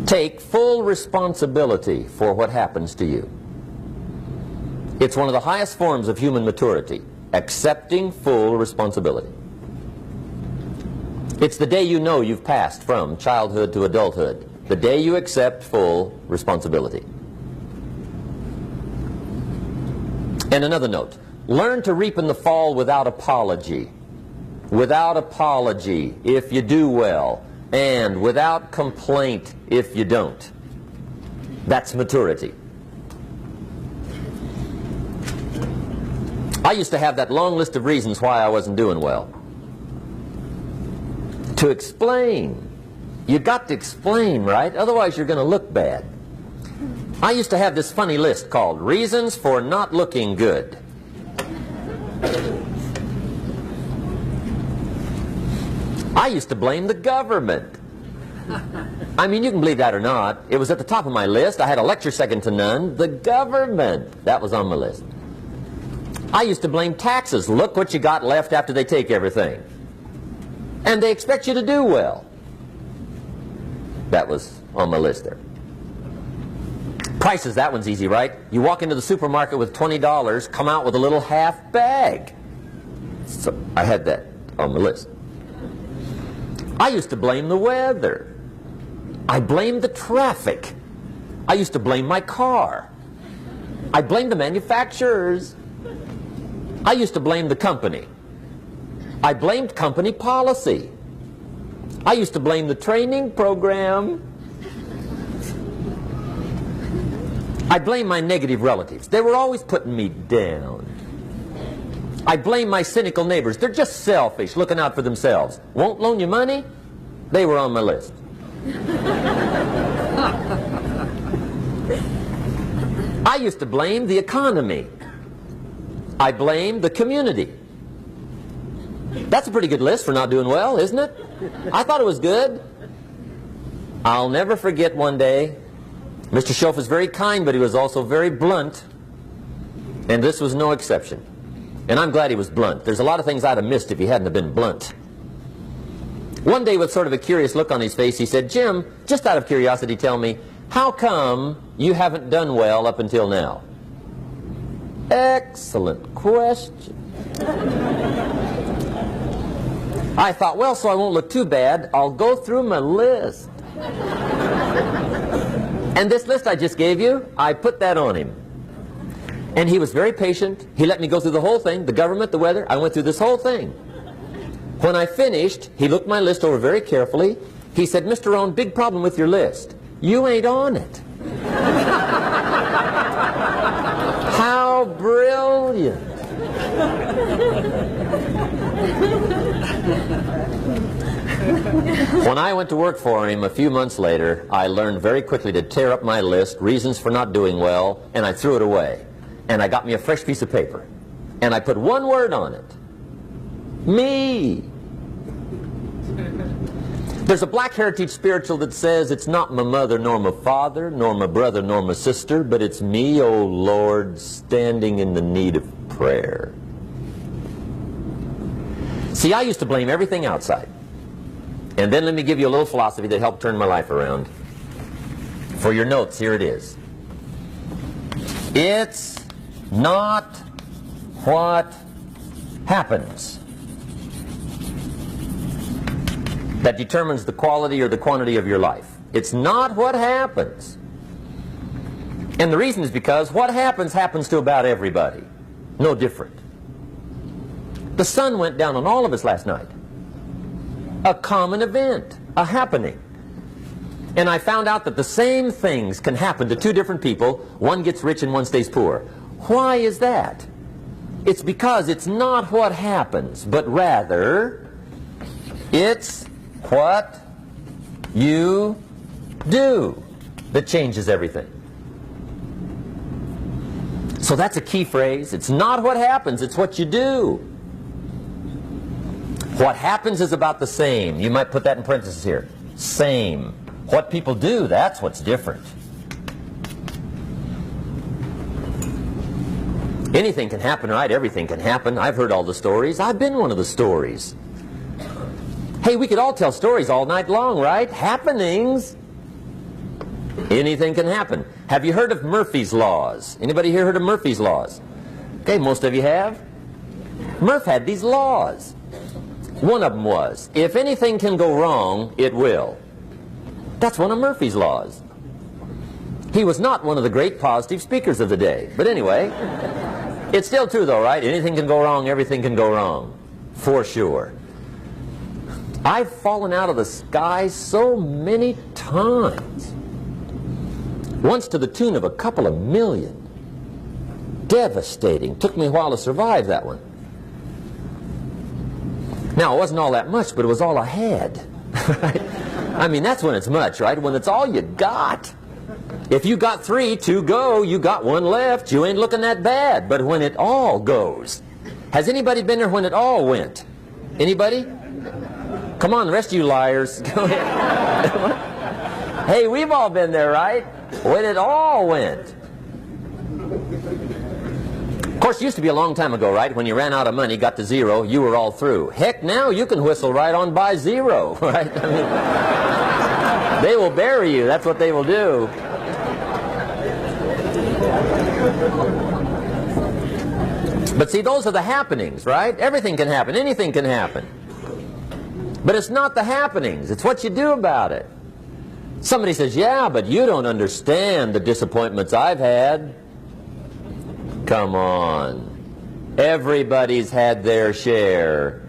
Take full responsibility for what happens to you. It's one of the highest forms of human maturity, accepting full responsibility. It's the day you know you've passed from childhood to adulthood, the day you accept full responsibility. And another note, learn to reap in the fall without apology. Without apology if you do well, and without complaint if you don't. That's maturity. I used to have that long list of reasons why I wasn't doing well. To explain. You got to explain, right? Otherwise you're going to look bad. I used to have this funny list called Reasons for Not Looking Good. I used to blame the government. I mean, you can believe that or not. It was at the top of my list. I had a lecture second to none. The government. That was on my list. I used to blame taxes. Look what you got left after they take everything. And they expect you to do well. That was on my list there. Prices, that one's easy, right? You walk into the supermarket with $20, come out with a little half bag. So I had that on the list. I used to blame the weather. I blamed the traffic. I used to blame my car. I blamed the manufacturers. I used to blame the company. I blamed company policy. I used to blame the training program. I blame my negative relatives. They were always putting me down. I blame my cynical neighbors. They're just selfish, looking out for themselves. Won't loan you money? They were on my list. I used to blame the economy. I blamed the community. That's a pretty good list for not doing well, isn't it? I thought it was good. I'll never forget one day, Mr. Schoaf was very kind, but he was also very blunt. And this was no exception. And I'm glad he was blunt. There's a lot of things I'd have missed if he hadn't have been blunt. One day, with sort of a curious look on his face, he said, "Jim, just out of curiosity, tell me, how come you haven't done well up until now?" Excellent question. I thought, well, so I won't look too bad, I'll go through my list. And this list I just gave you, I put that on him. And he was very patient. He let me go through the whole thing, the government, the weather. I went through this whole thing. When I finished, he looked my list over very carefully. He said, "Mr. Rohn, big problem with your list. You ain't on it." How brilliant. When I went to work for him a few months later, I learned very quickly to tear up my list, reasons for not doing well, and I threw it away. And I got me a fresh piece of paper. And I put one word on it. Me. There's a Black Heritage spiritual that says, "It's not my mother nor my father, nor my brother nor my sister, but it's me, O Lord, standing in the need of prayer." See, I used to blame everything outside. And then let me give you a little philosophy that helped turn my life around. For your notes, here it is. It's not what happens that determines the quality or the quantity of your life. It's not what happens. And the reason is because what happens happens to about everybody. No different. The sun went down on all of us last night. A common event, a happening. And I found out that the same things can happen to two different people. One gets rich and one stays poor. Why is that? It's because it's not what happens, but rather it's what you do that changes everything. So that's a key phrase. It's not what happens, it's what you do. What happens is about the same. You might put that in parentheses here. Same. What people do, that's what's different. Anything can happen, right? Everything can happen. I've heard all the stories. I've been one of the stories. Hey, we could all tell stories all night long, right? Happenings. Anything can happen. Have you heard of Murphy's Laws? Anybody here heard of Murphy's Laws? Okay, most of you have. Murph had these laws. One of them was, if anything can go wrong, it will. That's one of Murphy's laws. He was not one of the great positive speakers of the day. But anyway, it's still true though, right? Anything can go wrong, everything can go wrong. For sure. I've fallen out of the sky so many times. Once to the tune of a couple of million. Devastating. Took me a while to survive that one. Now, it wasn't all that much, but it was all I had. Right? I mean, that's when it's much, right? When it's all you got. If you got 3, 2 go, you got 1 left, you ain't looking that bad. But when it all goes, has anybody been there when it all went? Anybody? Come on, the rest of you liars. Go ahead. Hey, we've all been there, right? When it all went. Of course, it used to be a long time ago, right? When you ran out of money, got to 0, you were all through. Heck, now you can whistle right on by 0, right? I mean, they will bury you. That's what they will do. But see, those are the happenings, right? Everything can happen. Anything can happen. But it's not the happenings. It's what you do about it. Somebody says, yeah, but you don't understand the disappointments I've had. Come on. Everybody's had their share.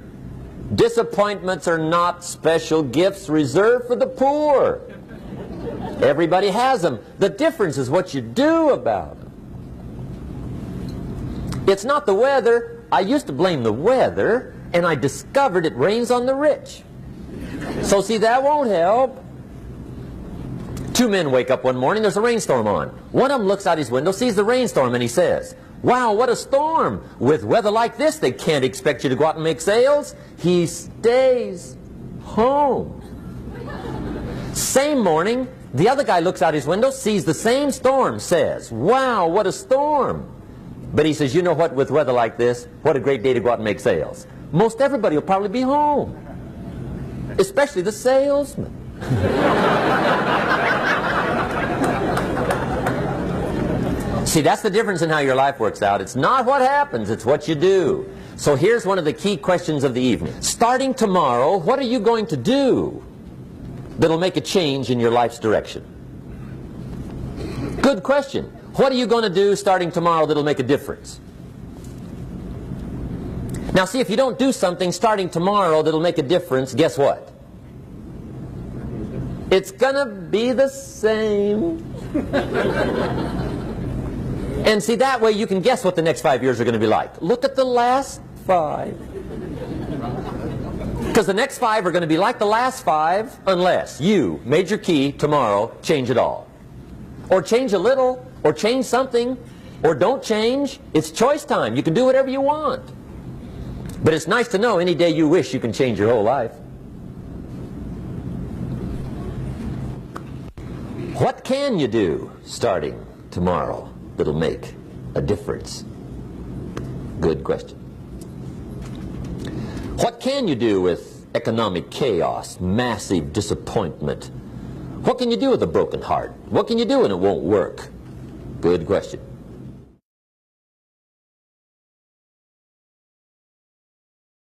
Disappointments are not special gifts reserved for the poor. Everybody has them. The difference is what you do about them. It's not the weather. I used to blame the weather, and I discovered it rains on the rich. So see, that won't help. 2 men wake up one morning, there's a rainstorm on. One of them looks out his window, sees the rainstorm, and he says, wow, what a storm. With weather like this, they can't expect you to go out and make sales. He stays home. Same morning, the other guy looks out his window, sees the same storm, says, wow, what a storm. But he says, you know what, with weather like this, what a great day to go out and make sales. Most everybody will probably be home. Especially the salesman. See, that's the difference in how your life works out. It's not what happens, it's what you do. So here's one of the key questions of the evening. Starting tomorrow, what are you going to do that'll make a change in your life's direction? Good question. What are you going to do starting tomorrow that'll make a difference? Now see, if you don't do something starting tomorrow that'll make a difference, guess what? It's gonna be the same. And see, that way you can guess what the next 5 years are going to be like. Look at the last 5. Because the next 5 are going to be like the last 5 unless you, major key, tomorrow, change it all. Or change a little, or change something, or don't change. It's choice time. You can do whatever you want. But it's nice to know any day you wish you can change your whole life. What can you do starting tomorrow that'll make a difference? Good question. What can you do with economic chaos, massive disappointment? What can you do with a broken heart? What can you do when it won't work? Good question.